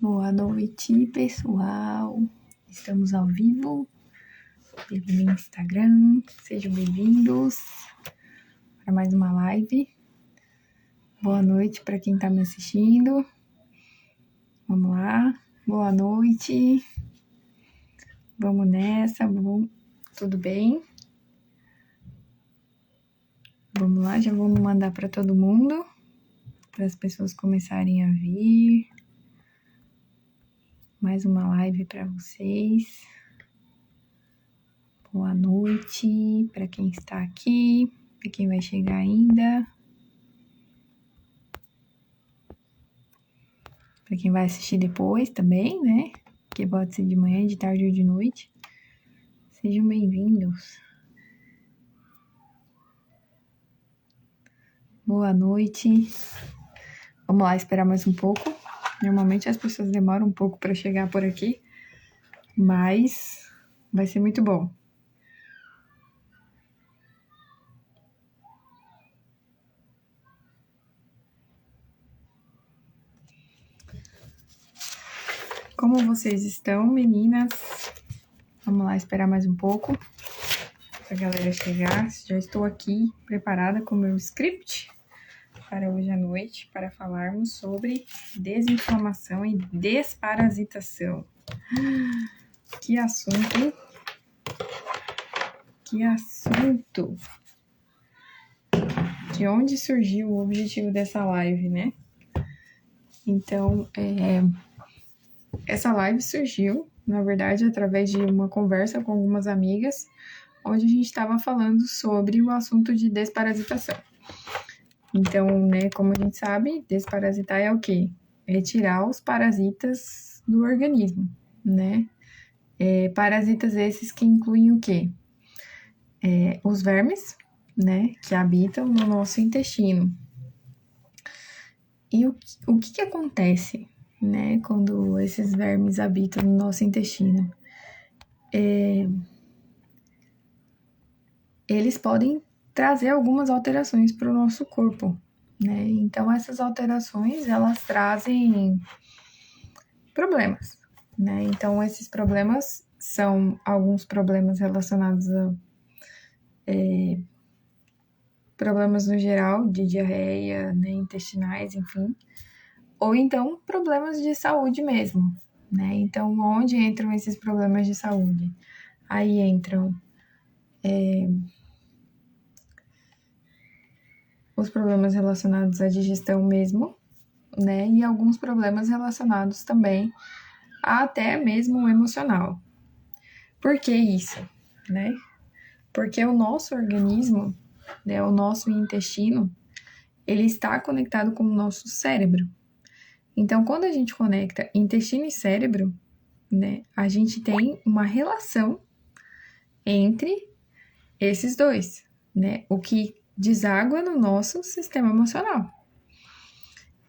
Boa noite, pessoal. Estamos ao vivo pelo meu Instagram. Sejam bem-vindos para mais uma live. Boa noite para quem está me assistindo. Vamos lá. Boa noite. Vamos nessa. Tudo bem? Vamos lá, já vamos mandar para todo mundo, para as pessoas começarem a vir. Mais uma live para vocês. Boa noite para quem está aqui, para quem vai chegar ainda. Para quem vai assistir depois também, né? Que pode ser de manhã, de tarde ou de noite. Sejam bem-vindos. Boa noite. Vamos lá esperar mais um pouco. Normalmente as pessoas demoram um pouco para chegar por aqui, mas vai ser muito bom. Como vocês estão, meninas? Vamos lá esperar mais um pouco para a galera chegar. Já estou aqui preparada com o meu script para hoje à noite, para falarmos sobre desinflamação e desparasitação. Que assunto, hein? Que assunto! De onde surgiu o objetivo dessa live, né? Então, essa live surgiu, na verdade, através de uma conversa com algumas amigas, onde a gente estava falando sobre o assunto de desparasitação. Então, né, como a gente sabe, desparasitar é o quê? É tirar os parasitas do organismo, né? Parasitas esses que incluem o quê? Os vermes, né, que habitam no nosso intestino. E o que acontece, né, quando esses vermes habitam no nosso intestino? Eles podem trazer algumas alterações para o nosso corpo, né? Então, essas alterações, elas trazem problemas, né? Então, esses problemas são alguns problemas relacionados a problemas no geral, de diarreia, né, intestinais, enfim. Ou então, problemas de saúde mesmo, né? Então, onde entram esses problemas de saúde? Aí entram os problemas relacionados à digestão mesmo, né? E alguns problemas relacionados também a até mesmo o emocional. Por que isso, né? Porque o nosso organismo, né, o nosso intestino, ele está conectado com o nosso cérebro. Então, quando a gente conecta intestino e cérebro, né, a gente tem uma relação entre esses dois, né? O que deságua no nosso sistema emocional.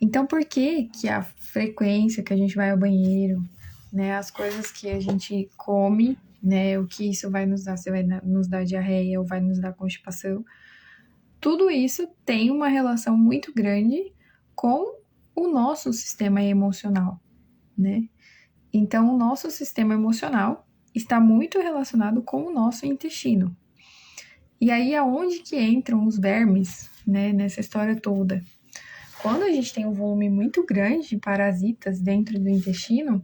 Então, por que a frequência que a gente vai ao banheiro, né, as coisas que a gente come, né, o que isso vai nos dar, se vai nos dar diarreia ou vai nos dar constipação, tudo isso tem uma relação muito grande com o nosso sistema emocional, né? Então, o nosso sistema emocional está muito relacionado com o nosso intestino. E aí, aonde que entram os vermes, né, nessa história toda? Quando a gente tem um volume muito grande de parasitas dentro do intestino,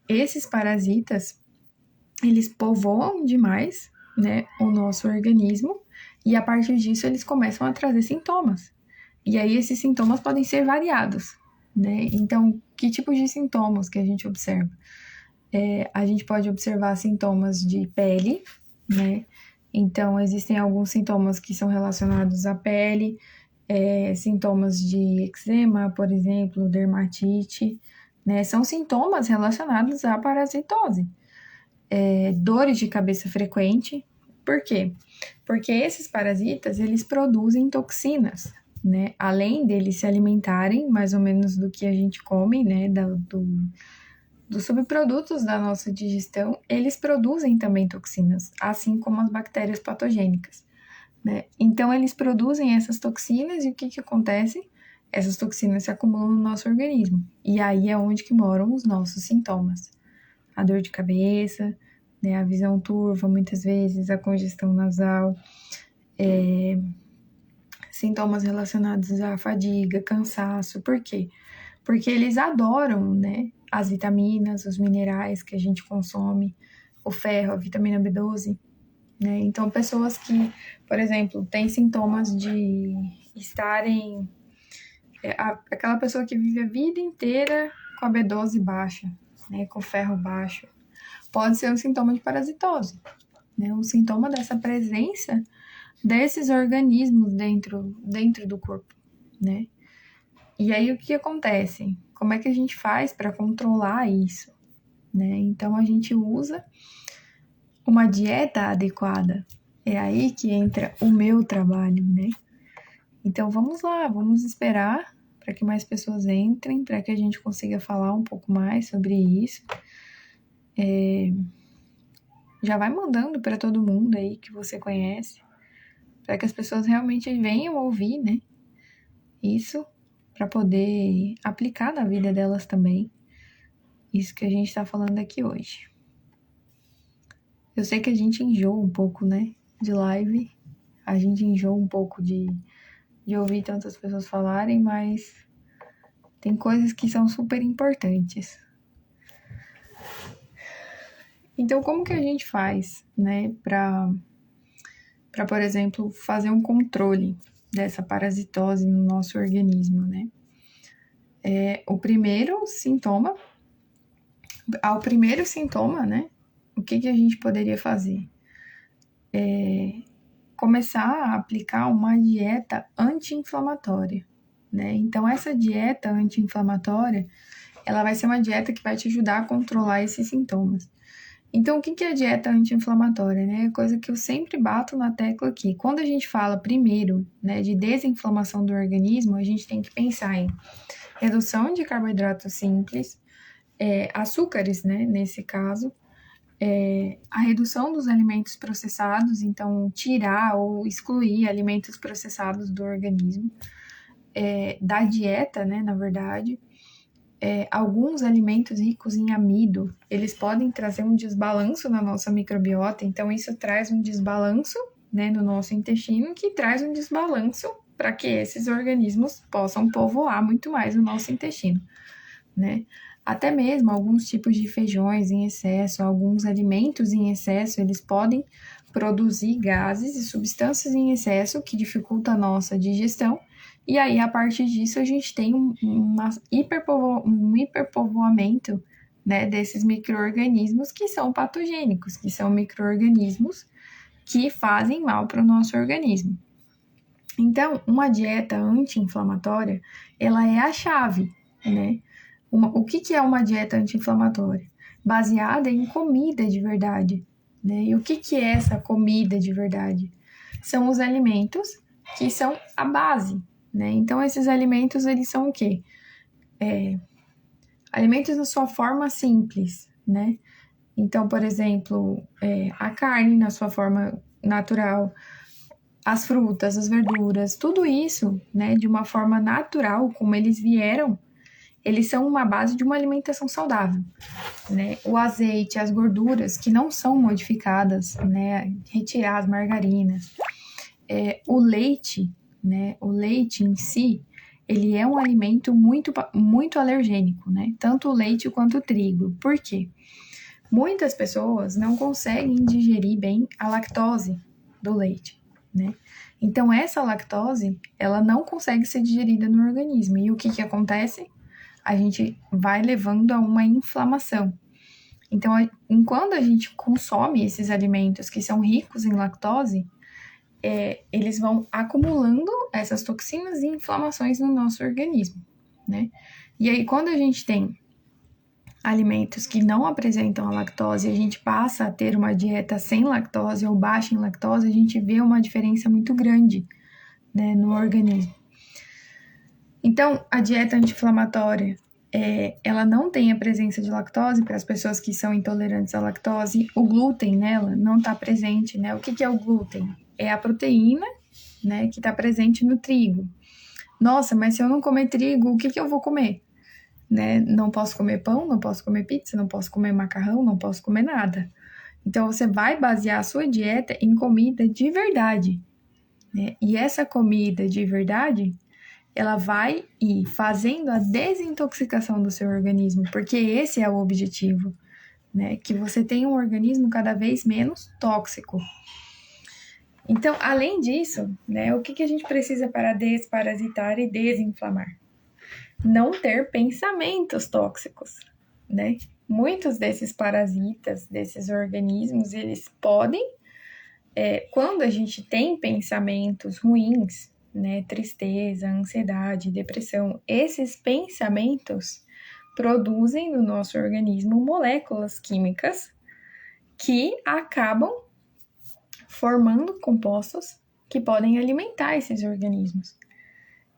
esses parasitas, eles povoam demais, né, o nosso organismo, e a partir disso eles começam a trazer sintomas. E aí esses sintomas podem ser variados, né? Então, que tipo de sintomas que a gente observa? A gente pode observar sintomas de pele, né? Então, existem alguns sintomas que são relacionados à pele, sintomas de eczema, por exemplo, dermatite, né? São sintomas relacionados à parasitose. Dores de cabeça frequente. Por quê? Porque esses parasitas, eles produzem toxinas, né? Além deles se alimentarem mais ou menos do que a gente come, né? Dos subprodutos da nossa digestão, eles produzem também toxinas, assim como as bactérias patogênicas, né? Então, eles produzem essas toxinas e o que acontece? essas toxinas se acumulam no nosso organismo. E aí é onde que moram os nossos sintomas. A dor de cabeça, né, a visão turva, muitas vezes, a congestão nasal, sintomas relacionados à fadiga, cansaço. Por quê? Porque eles adoram, né, as vitaminas, os minerais que a gente consome, o ferro, a vitamina B12, né? Então, pessoas que, por exemplo, têm sintomas de estarem... aquela pessoa que vive a vida inteira com a B12 baixa, né, com o ferro baixo, pode ser um sintoma de parasitose, né? Um sintoma dessa presença desses organismos dentro do corpo, né? E aí, o que acontece? Como é que a gente faz para controlar isso, né? Então, a gente usa uma dieta adequada. É aí que entra o meu trabalho, né? Então, vamos lá, vamos esperar para que mais pessoas entrem, para que a gente consiga falar um pouco mais sobre isso. Já vai mandando para todo mundo aí que você conhece, para que as pessoas realmente venham ouvir, né? Isso, para poder aplicar na vida delas também. Isso que a gente está falando aqui hoje. Eu sei que a gente enjoa um pouco, né? De live. A gente enjoa um pouco de ouvir tantas pessoas falarem, mas tem coisas que são super importantes. Então, como que a gente faz, né, para, por exemplo, fazer um controle dessa parasitose no nosso organismo, né? Ao primeiro sintoma, né, o que a gente poderia fazer? Começar a aplicar uma dieta anti-inflamatória, né? Então, essa dieta anti-inflamatória, ela vai ser uma dieta que vai te ajudar a controlar esses sintomas. Então, o que é a dieta anti-inflamatória, né? É coisa que eu sempre bato na tecla aqui. Quando a gente fala primeiro, né, de desinflamação do organismo, a gente tem que pensar em redução de carboidratos simples, açúcares, né, nesse caso, a redução dos alimentos processados, então tirar ou excluir alimentos processados do organismo, da dieta, né, na verdade. Alguns alimentos ricos em amido, eles podem trazer um desbalanço na nossa microbiota, então isso traz um desbalanço, né, no nosso intestino, que traz um desbalanço para que esses organismos possam povoar muito mais o nosso intestino, né? Até mesmo alguns tipos de feijões em excesso, alguns alimentos em excesso, eles podem produzir gases e substâncias em excesso que dificultam a nossa digestão. E aí, a partir disso, a gente tem um hiperpovoamento, né, desses micro-organismos que são patogênicos, que são micro-organismos que fazem mal para o nosso organismo. Então, uma dieta anti-inflamatória, ela é a chave, né? O que é uma dieta anti-inflamatória? Baseada em comida de verdade, né? E o que é essa comida de verdade? São os alimentos que são a base, né? Então, esses alimentos, eles são o quê? Alimentos na sua forma simples, né? Então, por exemplo, a carne na sua forma natural, as frutas, as verduras, tudo isso, né, de uma forma natural, como eles vieram, eles são uma base de uma alimentação saudável, né? O azeite, as gorduras que não são modificadas, né? Retirar as margarinas. O leite, né? O leite em si, ele é um alimento muito, muito alergênico, né? Tanto o leite quanto o trigo. Por quê? Muitas pessoas não conseguem digerir bem a lactose do leite, né? Então, essa lactose, ela não consegue ser digerida no organismo. E o que acontece? A gente vai levando a uma inflamação. Então, enquanto a gente consome esses alimentos que são ricos em lactose, eles vão acumulando essas toxinas e inflamações no nosso organismo, né? E aí, quando a gente tem alimentos que não apresentam a lactose e a gente passa a ter uma dieta sem lactose ou baixa em lactose, a gente vê uma diferença muito grande, né, no organismo. Então, a dieta anti-inflamatória, ela não tem a presença de lactose para as pessoas que são intolerantes à lactose. O glúten nela não está presente, né? O que é o glúten? É a proteína, né, que está presente no trigo. Nossa, mas se eu não comer trigo, o que que eu vou comer? Né? Não posso comer pão, não posso comer pizza, não posso comer macarrão, não posso comer nada. Então você vai basear a sua dieta em comida de verdade, né? E essa comida de verdade, ela vai ir fazendo a desintoxicação do seu organismo, porque esse é o objetivo, né? Que você tenha um organismo cada vez menos tóxico. Então, além disso, né, o que a gente precisa para desparasitar e desinflamar? Não ter pensamentos tóxicos, né? Muitos desses parasitas, desses organismos, eles podem, quando a gente tem pensamentos ruins, né, tristeza, ansiedade, depressão, esses pensamentos produzem no nosso organismo moléculas químicas que acabam formando compostos que podem alimentar esses organismos.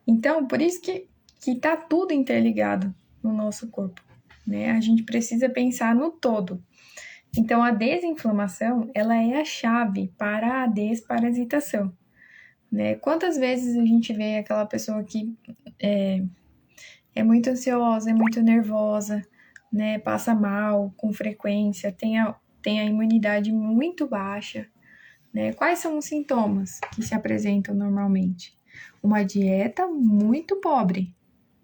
Então, por isso que está tudo interligado no nosso corpo, né? A gente precisa pensar no todo. Então, a desinflamação, ela é a chave para a desparasitação, né? Quantas vezes a gente vê aquela pessoa que é muito ansiosa, é muito nervosa, né? Passa mal com frequência, tem a imunidade muito baixa, né? Quais são os sintomas que se apresentam normalmente? Uma dieta muito pobre,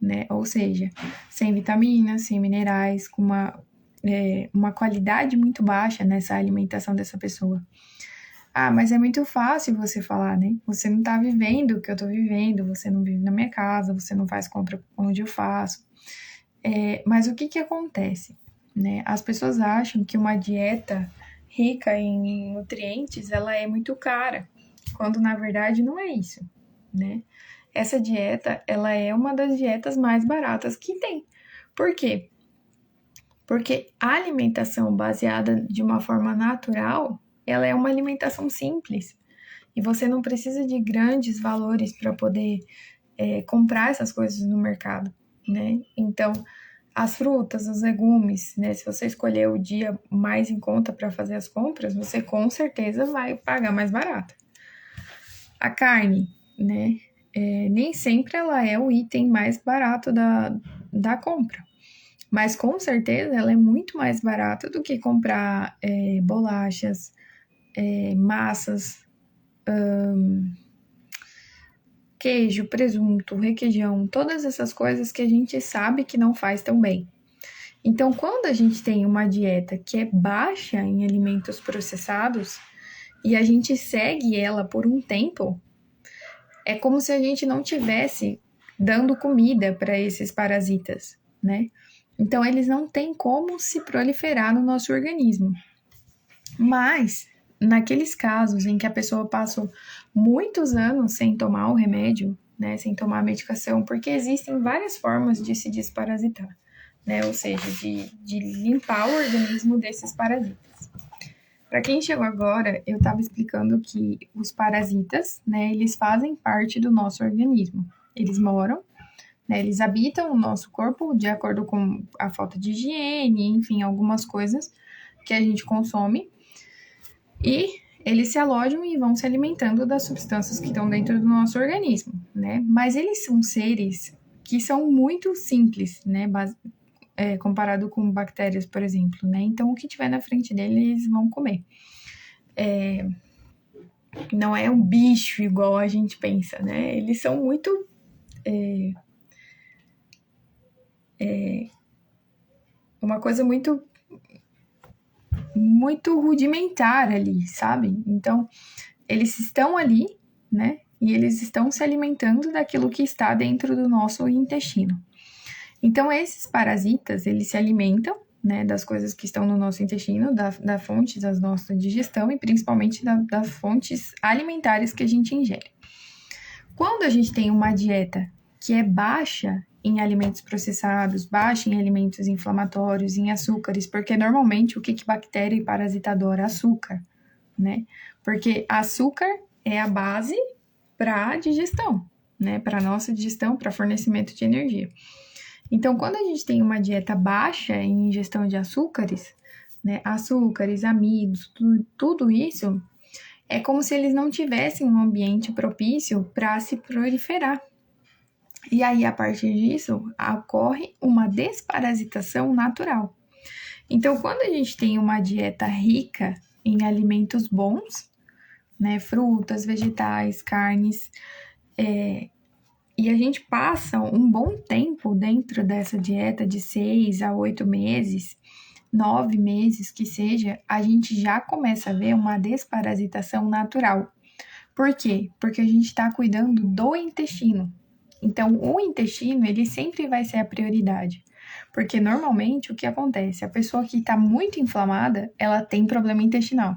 né? Ou seja, sem vitaminas, sem minerais, com uma qualidade muito baixa nessa alimentação dessa pessoa. Ah, mas é muito fácil você falar, né? Você não tá vivendo o que eu tô vivendo, você não vive na minha casa, você não faz compra onde eu faço. Mas o que acontece, né? As pessoas acham que uma dieta rica em nutrientes, ela é muito cara, quando na verdade não é isso, né? Essa dieta, ela é uma das dietas mais baratas que tem. Por quê? Porque a alimentação baseada de uma forma natural, ela é uma alimentação simples. E você não precisa de grandes valores para poder comprar essas coisas no mercado, né? Então, as frutas, os legumes, né? Se você escolher o dia mais em conta para fazer as compras, você com certeza vai pagar mais barato. A carne, né? Nem sempre ela é o item mais barato da compra. Mas com certeza ela é muito mais barata do que comprar bolachas, massas, queijo, presunto, requeijão, todas essas coisas que a gente sabe que não faz tão bem. Então, quando a gente tem uma dieta que é baixa em alimentos processados e a gente segue ela por um tempo, é como se a gente não tivesse dando comida para esses parasitas, né? Então, eles não têm como se proliferar no nosso organismo. Mas, naqueles casos em que a pessoa passou muitos anos sem tomar o remédio, né, sem tomar a medicação, porque existem várias formas de se desparasitar, né? Ou seja, de limpar o organismo desses parasitas. Para quem chegou agora, eu estava explicando que os parasitas, né, eles fazem parte do nosso organismo. Eles moram, né, eles habitam o nosso corpo de acordo com a falta de higiene, enfim, algumas coisas que a gente consome. E eles se alojam e vão se alimentando das substâncias que estão dentro do nosso organismo, né? Mas eles são seres que são muito simples, né? Comparado com bactérias, por exemplo, né? Então, o que tiver na frente deles, eles vão comer. Não é um bicho igual a gente pensa, né? Eles são muito... uma coisa muito rudimentar ali, sabe? Então, eles estão ali, né? E eles estão se alimentando daquilo que está dentro do nosso intestino. Então, esses parasitas, eles se alimentam, né, das coisas que estão no nosso intestino, da fonte da nossa digestão e principalmente das fontes alimentares que a gente ingere. Quando a gente tem uma dieta que é baixa em alimentos processados, baixa em alimentos inflamatórios, em açúcares, porque normalmente o que bactéria e parasita adora? Açúcar, né? Porque açúcar é a base para a digestão, né? Para a nossa digestão, para fornecimento de energia. Então, quando a gente tem uma dieta baixa em ingestão de açúcares, né? Açúcares, amidos, tudo isso, é como se eles não tivessem um ambiente propício para se proliferar. E aí, a partir disso, ocorre uma desparasitação natural. Então, quando a gente tem uma dieta rica em alimentos bons, né, frutas, vegetais, carnes, e a gente passa um bom tempo dentro dessa dieta de 6 a 8 meses, 9 meses que seja, a gente já começa a ver uma desparasitação natural. Por quê? Porque a gente está cuidando do intestino. Então, o intestino, ele sempre vai ser a prioridade. Porque normalmente o que acontece? A pessoa que está muito inflamada, ela tem problema intestinal.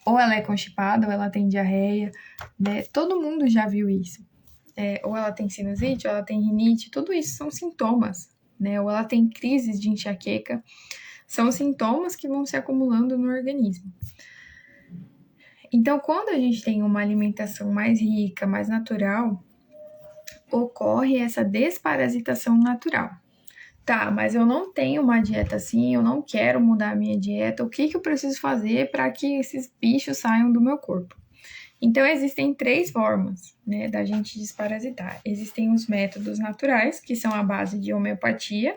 Ou ela é constipada, ou ela tem diarreia, né? Todo mundo já viu isso. Ou ela tem sinusite, ou ela tem rinite, tudo isso são sintomas, né? Ou ela tem crises de enxaqueca, são sintomas que vão se acumulando no organismo. Então, quando a gente tem uma alimentação mais rica, mais natural, ocorre essa desparasitação natural. Tá, mas eu não tenho uma dieta assim, eu não quero mudar a minha dieta, o que eu preciso fazer para que esses bichos saiam do meu corpo? Então, existem 3 formas, né, da gente desparasitar. Existem os métodos naturais, que são a base de homeopatia.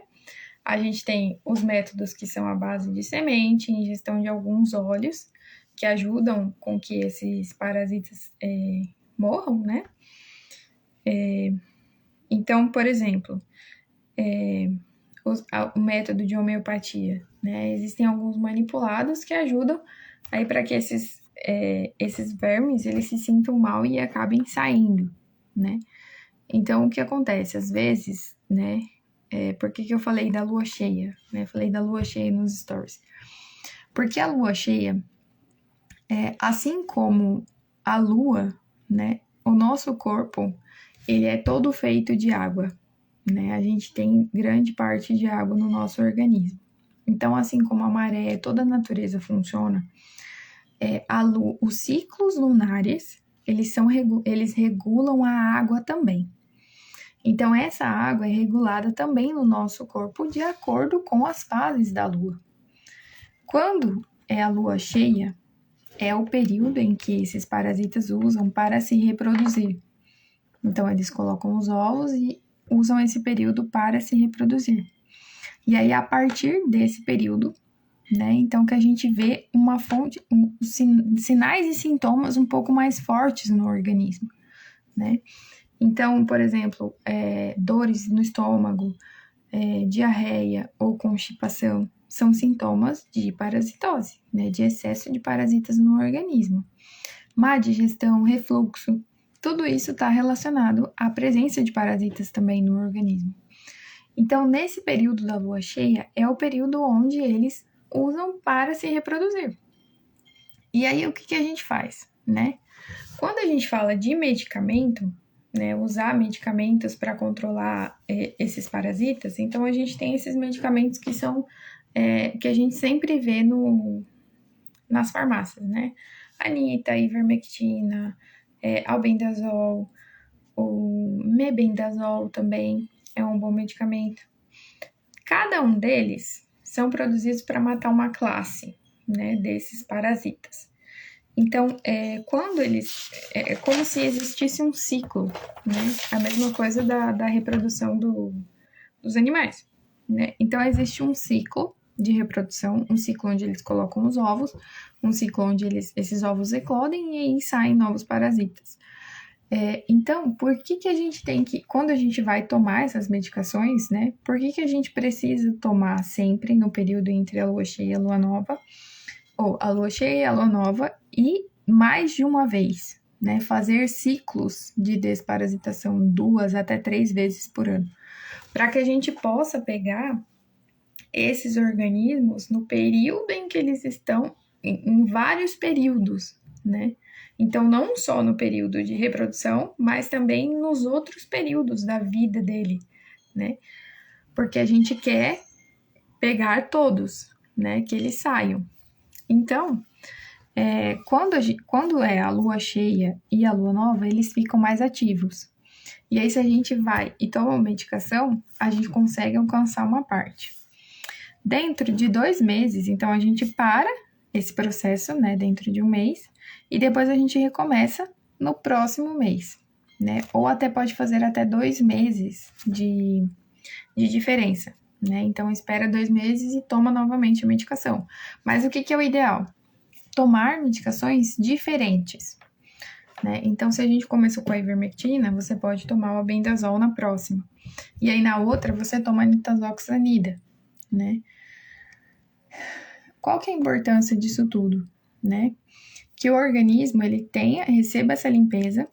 A gente tem os métodos que são a base de semente, ingestão de alguns óleos, que ajudam com que esses parasitas morram, né? Então, por exemplo, o método de homeopatia, né? Existem alguns manipulados que ajudam aí para que esses vermes eles se sintam mal e acabem saindo, né? Então, o que acontece? Às vezes, né? Por que eu falei da lua cheia, né? Falei da lua cheia nos stories. Porque a lua cheia, assim como a lua, né? O nosso corpo, ele é todo feito de água, né? A gente tem grande parte de água no nosso organismo. Então, assim como a maré, toda a natureza funciona, os ciclos lunares, eles regulam a água também. Então, essa água é regulada também no nosso corpo de acordo com as fases da lua. Quando é a lua cheia, é o período em que esses parasitas usam para se reproduzir. Então, eles colocam os ovos e usam esse período para se reproduzir. E aí, a partir desse período, né, então que a gente vê uma fonte, sinais e sintomas um pouco mais fortes no organismo, né? Então, por exemplo, dores no estômago, diarreia ou constipação são sintomas de parasitose, né, de excesso de parasitas no organismo. Má digestão, refluxo, tudo isso está relacionado à presença de parasitas também no organismo. Então, nesse período da lua cheia, é o período onde eles usam para se reproduzir. E aí, o que a gente faz, né? Quando a gente fala de medicamento, né, usar medicamentos para controlar esses parasitas, então a gente tem esses medicamentos que são que a gente sempre vê nas farmácias, né? Anita, ivermectina, albendazol, o mebendazol também é um bom medicamento. Cada um deles são produzidos para matar uma classe, né, desses parasitas. Então, quando eles... É como se existisse um ciclo, né? A mesma coisa da reprodução dos animais, né? Então, existe um ciclo de reprodução, um ciclo onde eles colocam os ovos, um ciclo onde esses ovos eclodem e aí saem novos parasitas. Então, por que a gente tem que... Quando a gente vai tomar essas medicações, né? Por que a gente precisa tomar sempre no período entre a lua cheia e a lua nova? Ou a lua cheia e a lua nova e mais de uma vez, né? Fazer ciclos de desparasitação 2 até 3 vezes por ano, para que a gente possa pegar esses organismos no período em que eles estão, em vários períodos, né? Então, não só no período de reprodução, mas também nos outros períodos da vida dele, né? Porque a gente quer pegar todos, né? Que eles saiam. Então, quando é a lua cheia e a lua nova, eles ficam mais ativos. E aí, se a gente vai e toma uma medicação, a gente consegue alcançar uma parte. Dentro de 2 meses, então, a gente para esse processo, né, dentro de um mês, e depois a gente recomeça no próximo mês, né? Ou até pode fazer até 2 meses de diferença, né? Então, espera 2 meses e toma novamente a medicação. Mas o que é o ideal? Tomar medicações diferentes, né? Então, se a gente começou com a ivermectina, você pode tomar o albendazol na próxima. E aí, na outra, você toma a nitazoxanida, né? Qual que é a importância disso tudo, né? Que o organismo, ele receba essa limpeza,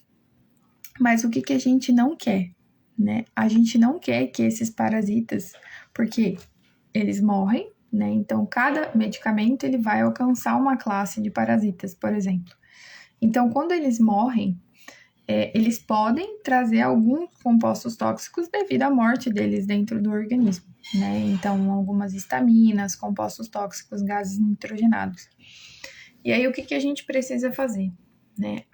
mas o que a gente não quer, né? A gente não quer que esses parasitas, porque eles morrem, né? Então, cada medicamento, ele vai alcançar uma classe de parasitas, por exemplo. Então, quando eles morrem, eles podem trazer alguns compostos tóxicos devido à morte deles dentro do organismo, né? Então, algumas histaminas, compostos tóxicos, gases nitrogenados. E aí, o que a gente precisa fazer? Né?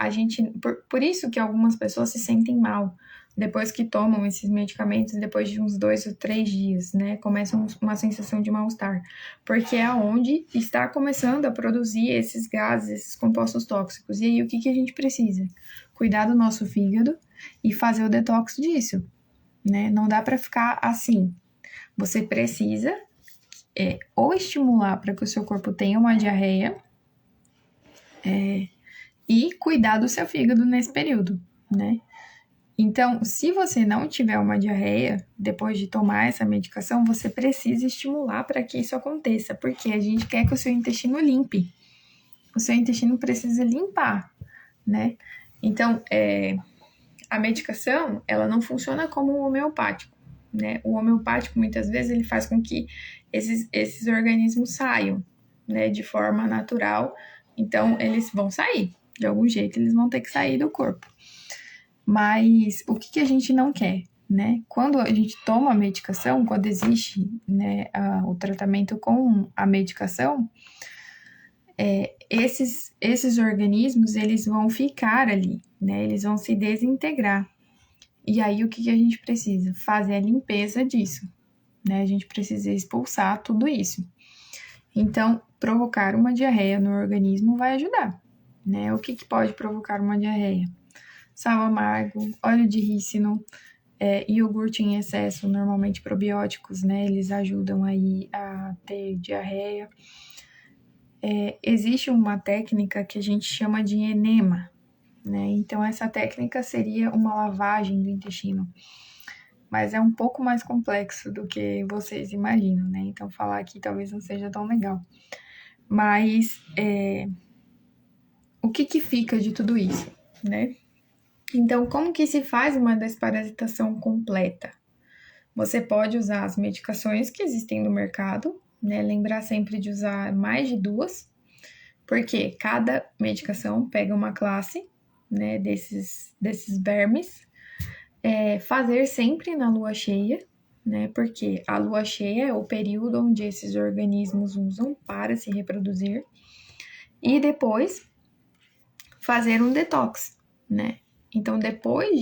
Por isso que algumas pessoas se sentem mal depois que tomam esses medicamentos, depois de uns 2 ou 3 dias, né? Começa uma sensação de mal-estar, porque é onde está começando a produzir esses gases, esses compostos tóxicos. E aí, o que a gente precisa? Cuidar do nosso fígado e fazer o detox disso, né? Não dá para ficar assim. Você precisa ou estimular para que o seu corpo tenha uma diarreia, e cuidar do seu fígado nesse período, né? Então, se você não tiver uma diarreia depois de tomar essa medicação, você precisa estimular para que isso aconteça, porque a gente quer que o seu intestino limpe. O seu intestino precisa limpar, né? Então, a medicação, ela não funciona como o homeopático, né? O homeopático, muitas vezes, ele faz com que esses organismos saiam, né? De forma natural. Então, eles vão sair. De algum jeito, eles vão ter que sair do corpo. Mas o que a gente não quer, né? Quando a gente toma a medicação, quando existe, né, o tratamento com a medicação, esses organismos, eles vão ficar ali, né? Eles vão se desintegrar. E aí, o que a gente precisa? Fazer a limpeza disso, né? A gente precisa expulsar tudo isso. Então, provocar uma diarreia no organismo vai ajudar, né? O que pode provocar uma diarreia? Sal amargo, óleo de rícino, iogurte em excesso, normalmente probióticos, né? Eles ajudam aí a ter diarreia. Existe uma técnica que a gente chama de enema, né? Então, essa técnica seria uma lavagem do intestino, mas é um pouco mais complexo do que vocês imaginam, né? Então, falar aqui talvez não seja tão legal. Mas, o que fica de tudo isso, né? Então, como que se faz uma desparasitação completa? Você pode usar as medicações que existem no mercado, né? Lembrar sempre de usar mais de 2, porque cada medicação pega uma classe, né, desses vermes. Fazer sempre na lua cheia, né? Porque a lua cheia é o período onde esses organismos usam para se reproduzir. E depois fazer um detox, né? Então, depois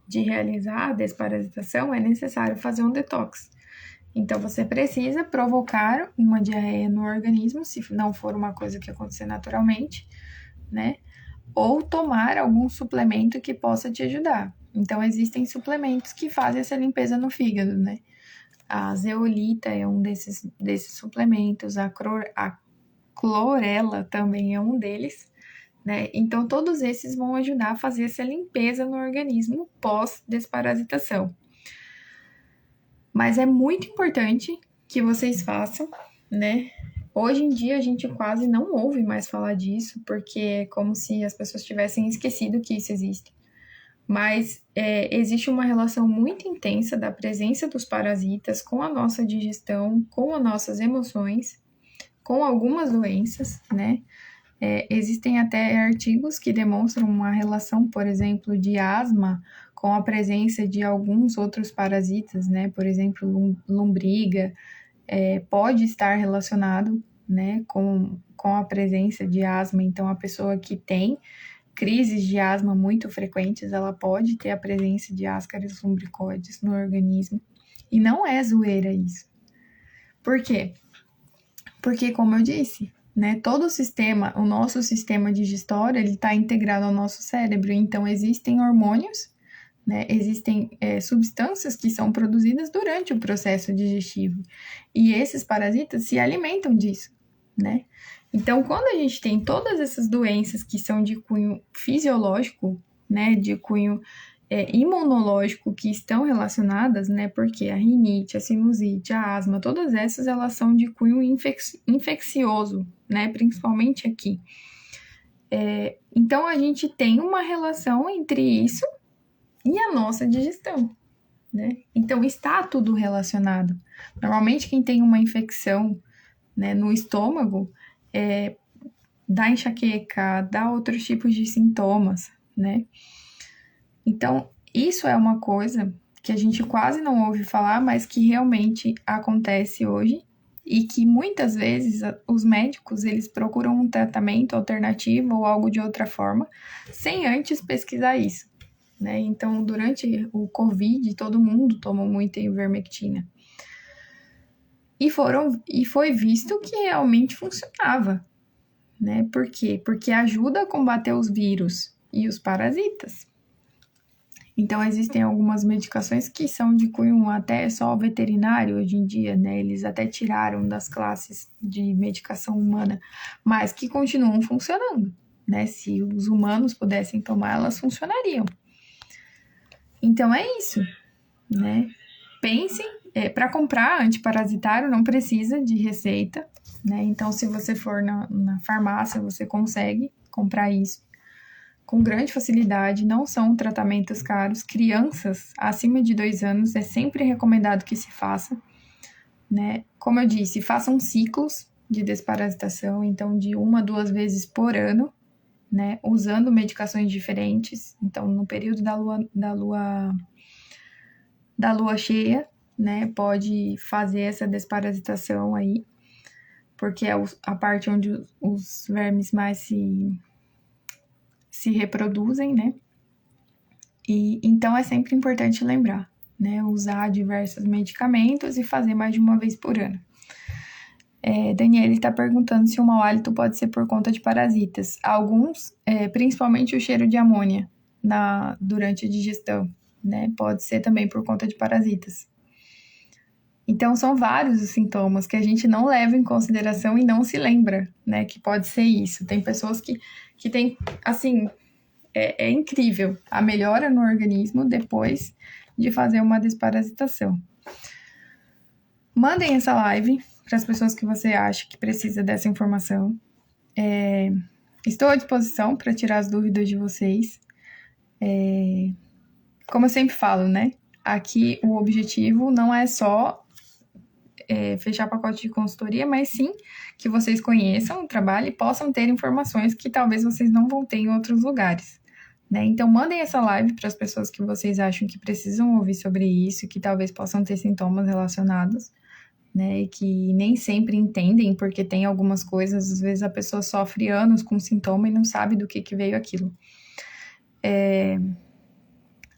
de realizar a desparasitação, é necessário fazer um detox. Então, você precisa provocar uma diarreia no organismo, se não for uma coisa que acontecer naturalmente, né? Ou tomar algum suplemento que possa te ajudar. Então, existem suplementos que fazem essa limpeza no fígado, né? A zeolita é um desses suplementos, a clorela também é um deles, né? Então, todos esses vão ajudar a fazer essa limpeza no organismo pós-desparasitação. Mas é muito importante que vocês façam, né? Hoje em dia, a gente quase não ouve mais falar disso, porque é como se as pessoas tivessem esquecido que isso existe. Mas existe uma relação muito intensa da presença dos parasitas com a nossa digestão, com as nossas emoções, com algumas doenças, né? Existem até artigos que demonstram uma relação, por exemplo, de asma com a presença de alguns outros parasitas, né? Por exemplo, lombriga, pode estar relacionado, né, com a presença de asma. Então, a pessoa que tem crises de asma muito frequentes, ela pode ter a presença de Ascaris lumbricoides no organismo. E não é zoeira isso. Por quê? Porque, como eu disse, né, todo o sistema, o nosso sistema digestório, ele está integrado ao nosso cérebro. Então, existem hormônios, né? Existem substâncias que são produzidas durante o processo digestivo e esses parasitas se alimentam disso, né? Então, quando a gente tem todas essas doenças que são de cunho fisiológico, né, de cunho imunológico que estão relacionadas, né, porque a rinite, a sinusite, a asma, todas essas elas são de cunho infeccioso, né, principalmente aqui. Então, a gente tem uma relação entre isso e a nossa digestão, né? Então, está tudo relacionado. Normalmente, quem tem uma infecção, né, no estômago, dá enxaqueca, dá outros tipos de sintomas, né? Então, isso é uma coisa que a gente quase não ouve falar, mas que realmente acontece hoje e que muitas vezes os médicos eles procuram um tratamento alternativo ou algo de outra forma, sem antes pesquisar isso, né? Então, durante o Covid, todo mundo tomou muita ivermectina. E foi visto que realmente funcionava, né? Por quê? Porque ajuda a combater os vírus e os parasitas. Então, existem algumas medicações que são de cunho até só veterinário hoje em dia, né? Eles até tiraram das classes de medicação humana, mas que continuam funcionando, né? Se os humanos pudessem tomar, elas funcionariam. Então, é isso, né? Pensem, para comprar antiparasitário não precisa de receita, né? Então, se você for na farmácia, você consegue comprar isso com grande facilidade, não são tratamentos caros. Crianças acima de 2 anos é sempre recomendado que se faça, né? Como eu disse, façam ciclos de desparasitação, então de 1 a 2 vezes por ano, né? Usando medicações diferentes. Então, no período da lua cheia, né? Pode fazer essa desparasitação aí, porque é a parte onde os vermes mais se reproduzem, né? E então é sempre importante lembrar, né? Usar diversos medicamentos e fazer mais de uma vez por ano. Daniela está perguntando se o mau hálito pode ser por conta de parasitas. Alguns, principalmente o cheiro de amônia durante a digestão, né? Pode ser também por conta de parasitas. Então, são vários os sintomas que a gente não leva em consideração e não se lembra, né? Que pode ser isso. Tem pessoas que têm, assim, é incrível a melhora no organismo depois de fazer uma desparasitação. Mandem essa live para as pessoas que você acha que precisa dessa informação. Estou à disposição para tirar as dúvidas de vocês. Como eu sempre falo, né? Aqui o objetivo não é só fechar pacote de consultoria, mas sim que vocês conheçam o trabalho e possam ter informações que talvez vocês não vão ter em outros lugares, né? Então, mandem essa live para as pessoas que vocês acham que precisam ouvir sobre isso, que talvez possam ter sintomas relacionados, né? E que nem sempre entendem, porque tem algumas coisas, às vezes a pessoa sofre anos com sintoma e não sabe do que veio aquilo.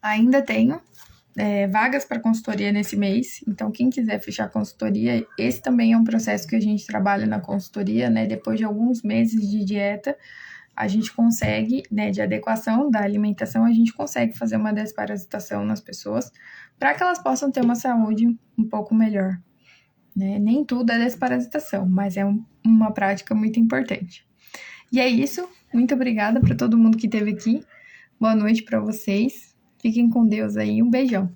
Ainda tenho vagas para consultoria nesse mês, então quem quiser fechar consultoria, esse também é um processo que a gente trabalha na consultoria, né? Depois de alguns meses de dieta, a gente consegue, né, de adequação da alimentação, a gente consegue fazer uma desparasitação nas pessoas para que elas possam ter uma saúde um pouco melhor, né? Nem tudo é desparasitação, mas é uma prática muito importante. E é isso, muito obrigada para todo mundo que esteve aqui, boa noite para vocês. Fiquem com Deus aí, um beijão.